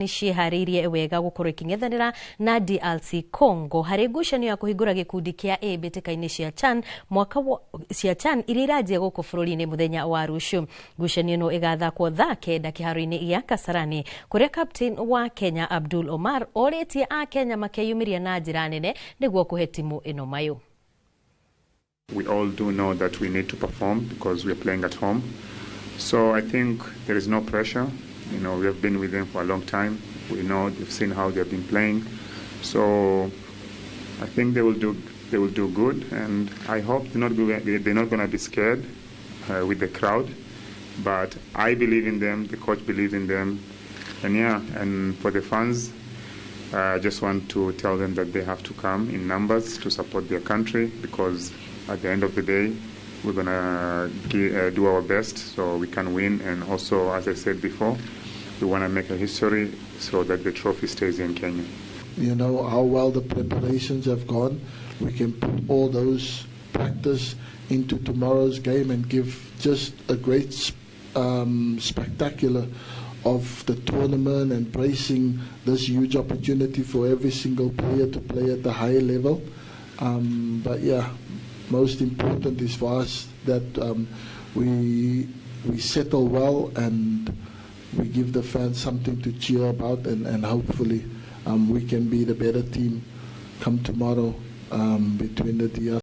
nĩciĩharĩirie wega gũkorwo ikĩng'ethanĩra na DR Congo harĩ ngucanio ya kũhingũra gĩkundi kĩa A mbĩtĩka-inĩ cia CHAN iria iranjia gũkũ bũrũri-inĩ mũthenya wa rũciũ. Ngucanio ĩno ĩgathakwo thaa kenda kĩharo-inĩ gĩa Kasarani kũrĩa captain wa Kenya Abdul Omar orĩtie a Kenya makeyumĩria na njĩra nene nĩguo kũhe timu ĩno mayũ. We all do know that we need to perform because we are playing at home. So I think there is no pressure. You know, we have been with them for a long time. We know, we've seen how they've been playing. So I think they will do good, and I hope they're not going to be scared with the crowd. But I believe in them. The coach believes in them, and yeah. And for the fans, I just want to tell them that they have to come in numbers to support their country, because at the end of the day, we're going to do our best so we can win. And also, as I said before, we want to make a history so that the trophy stays in Kenya. You know how well the preparations have gone. We can put all those practice into tomorrow's game and give just a great spectacular of the tournament, and embracing this huge opportunity for every single player to play at the higher level. But yeah, most important is for us that we settle well and we give the fans something to cheer about, and hopefully we can be the better team come tomorrow between the DR